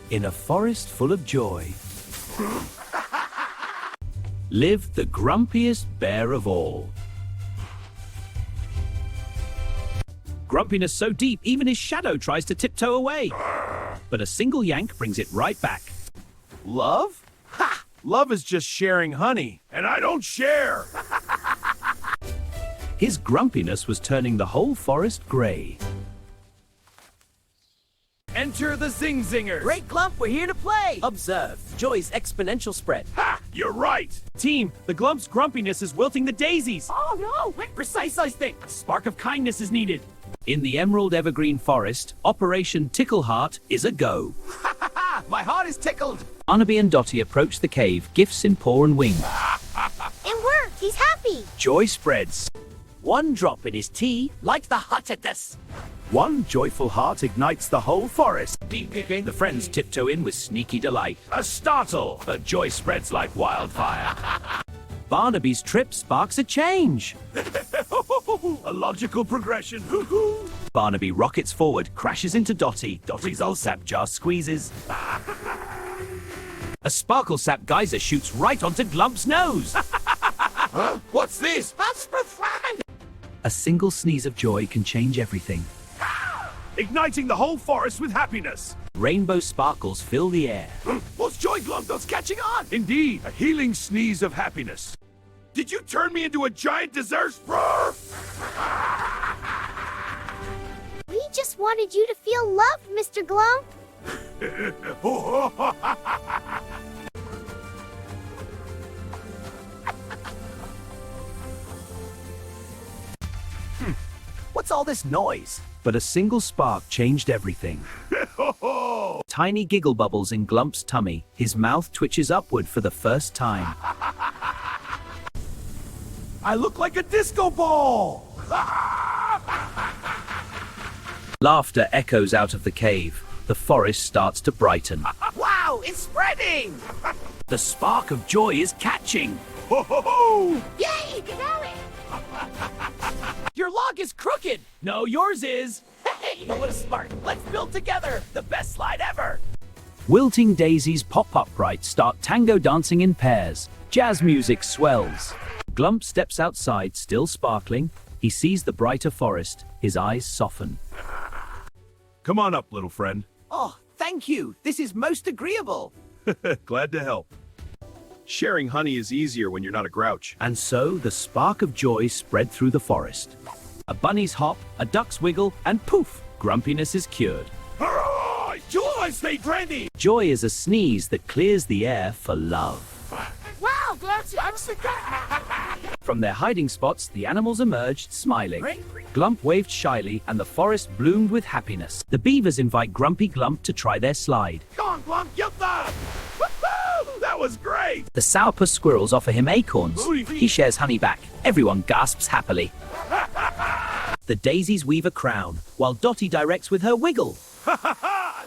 In a forest full of joy lived the grumpiest bear of all. Grumpiness so deep, even his shadow tries to tiptoe away. But a single yank brings it right back. Love? Ha! Love is just sharing honey, and I don't share. His grumpiness was turning the whole forest gray. Enter the Zing-Zingers. Great Glump, we're here to play! Observe Joy's exponential spread. Ha! You're right. Team, the Glump's grumpiness is wilting the daisies. Oh no! Precise thing. A spark of kindness is needed. In the emerald evergreen forest, Operation Tickle Heart is a go. My heart is tickled! Barnaby and Dotty approach the cave, gifts in paw and wing. It worked! He's happy! Joy spreads. One drop in his tea, like the hottest. One joyful heart ignites the whole forest. The friends tiptoe in with sneaky delight. A startle! The joy spreads like wildfire. Barnaby's trip sparks a change. A logical progression. Barnaby rockets forward, crashes into Dotty. Dotty's old sap jar squeezes. A sparkle sap geyser shoots right onto Glump's nose. Huh? What's this? A single sneeze of joy can change everything. Igniting the whole forest with happiness. Rainbow sparkles fill the air. What's Joy Glump that's catching on? Indeed, a healing sneeze of happiness. Did you turn me into a giant dessert? We just wanted you to feel loved, Mr. Glump. What's all this noise? But a single spark changed everything. Tiny giggle bubbles in Glump's tummy. His mouth twitches upward for the first time. I look like a disco ball. Laughter echoes out of the cave. The forest starts to brighten. Wow, it's spreading! The spark of joy is catching. Ho, ho, ho. Yay! Get out it! Your log is crooked! No, yours is. Hey, what a smart! Let's build together! The best slide ever! Wilting daisies pop upright, start tango dancing in pairs. Jazz music swells. Glump steps outside, still sparkling. He sees the brighter forest. His eyes soften. Come on up, little friend. Oh, thank you! This is most agreeable! Glad to help. Sharing honey is easier when you're not a grouch. And so the spark of joy spread through the forest. A bunny's hop, a duck's wiggle, and poof, grumpiness is cured. Hurrah! Joy, stay trendy! Joy is a sneeze that clears the air for love. Wow, Glump! From their hiding spots, the animals emerged, smiling. Glump waved shyly, and the forest bloomed with happiness. The beavers invite Grumpy Glump to try their slide. Come on, Glump, get that! Woo-hoo! That was great! The sourpuss squirrels offer him acorns. He shares honey back. Everyone gasps happily. The daisies weave a crown, while Dotty directs with her wiggle.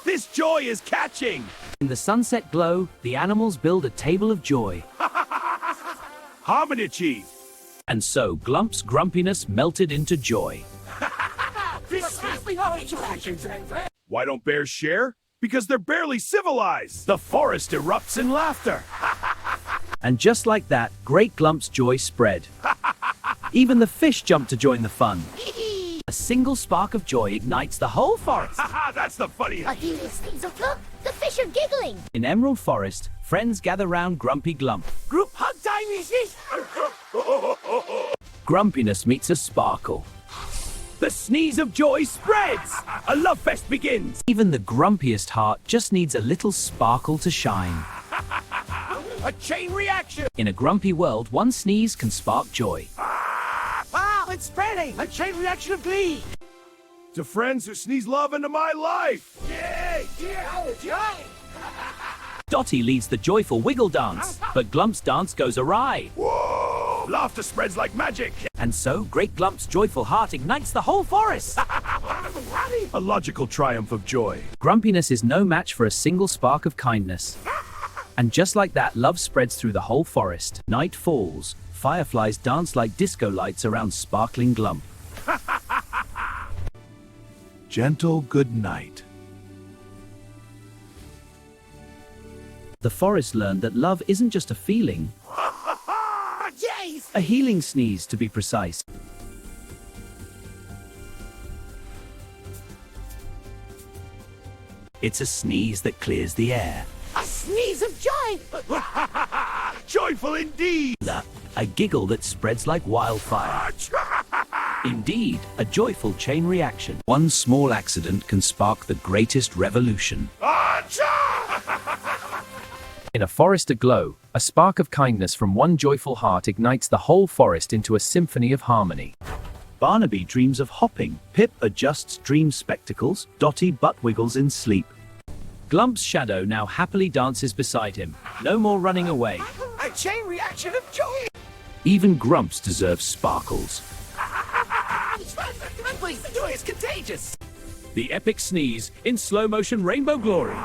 This joy is catching! In the sunset glow, the animals build a table of joy. Harmony achieved! And so Glump's grumpiness melted into joy. Why don't bears share? Because they're barely civilized! The forest erupts in laughter! And just like that, Great Glump's joy spread. Even the fish jumped to join the fun. A single spark of joy ignites the whole forest. That's the funny. A healing sneeze of look! The fish are giggling! In Emerald Forest, friends gather round Grumpy Glump. Group hug time is this! Grumpiness meets a sparkle. The sneeze of joy spreads! A love fest begins! Even the grumpiest heart just needs a little sparkle to shine. A chain reaction! In a grumpy world, one sneeze can spark joy. Wow, it's spreading! A chain reaction of glee! To friends who sneeze love into my life! Yay! Dotty leads the joyful wiggle dance, but Glump's dance goes awry. Whoa! Laughter spreads like magic! And so, Great Glump's joyful heart ignites the whole forest. A logical triumph of joy. Grumpiness is no match for a single spark of kindness. And just like that, love spreads through the whole forest. Night falls. Fireflies dance like disco lights around sparkling Glump. Gentle good night. The forest learned that love isn't just a feeling, Jeez! a healing sneeze to be precise. It's a sneeze that clears the air. A sneeze of joy! Joyful indeed! A giggle that spreads like wildfire. Indeed, a joyful chain reaction. One small accident can spark the greatest revolution. In a forest aglow, a spark of kindness from one joyful heart ignites the whole forest into a symphony of harmony. Barnaby dreams of hopping, Pip adjusts dream spectacles, Dotty butt wiggles in sleep. Glump's shadow now happily dances beside him, no more running away. A chain reaction of joy! Even Grumps deserves sparkles. Please, the joy is contagious! The epic sneeze in slow-motion rainbow glory.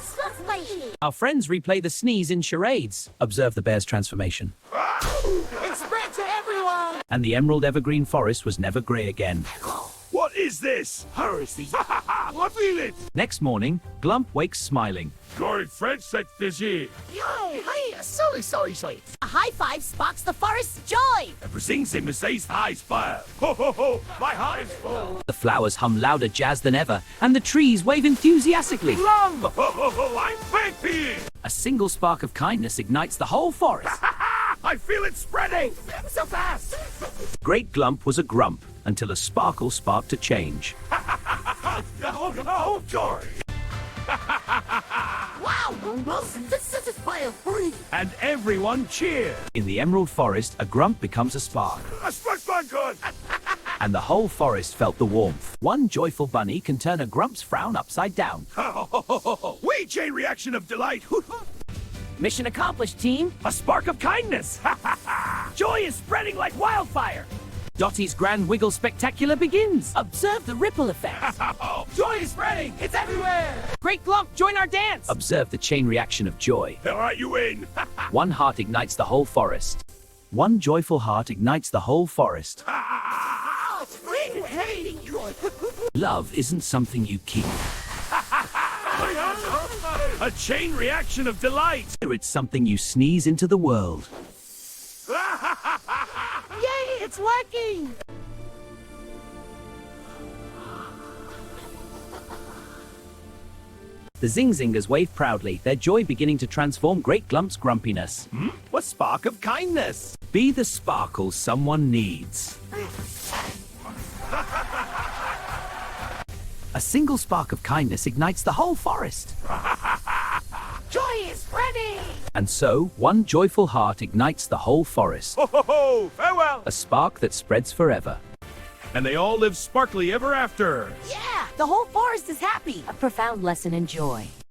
So spicy. Our friends replay the sneeze in charades. Observe the bear's transformation. It spread to everyone! And the emerald evergreen forest was never grey again. What is this? Heresy. I feel it. Next morning, Glump wakes smiling. Glory French set this year. Hey, sorry. A high five sparks the forest's joy! Everything seems to say high fire. Ho ho ho, my heart is full. The flowers hum louder jazz than ever, and the trees wave enthusiastically. Ho ho ho, I'm back here. A single spark of kindness ignites the whole forest. I feel it spreading. So fast! Great Glump was a grump, until a sparkle sparked a change. Oh, joy. Wow! This is fire free! And everyone cheers. In the emerald forest, a grump becomes a spark, A spark good. and the whole forest felt the warmth. One joyful bunny can turn a grump's frown upside down. We chain reaction of delight. Mission accomplished, team! A spark of kindness. Joy is spreading like wildfire! Dotty's grand wiggle spectacular begins. Observe the ripple effect! Joy is spreading! It's everywhere! Great Glump, join our dance! Observe the chain reaction of joy. All right, you win. One heart ignites the whole forest. One joyful heart ignites the whole forest. Hey, joy! Love isn't something you keep. A chain reaction of delight. It's something you sneeze into the world. Yay, it's working! The Zing-Zingers wave proudly, their joy beginning to transform Great Glump's grumpiness. A spark of kindness! Be the sparkle someone needs. A single spark of kindness ignites the whole forest. Joy is spreading! And so, one joyful heart ignites the whole forest. Ho ho ho, farewell. A spark that spreads forever. And they all live sparkly ever after. Yeah, the whole forest is happy! A profound lesson in joy.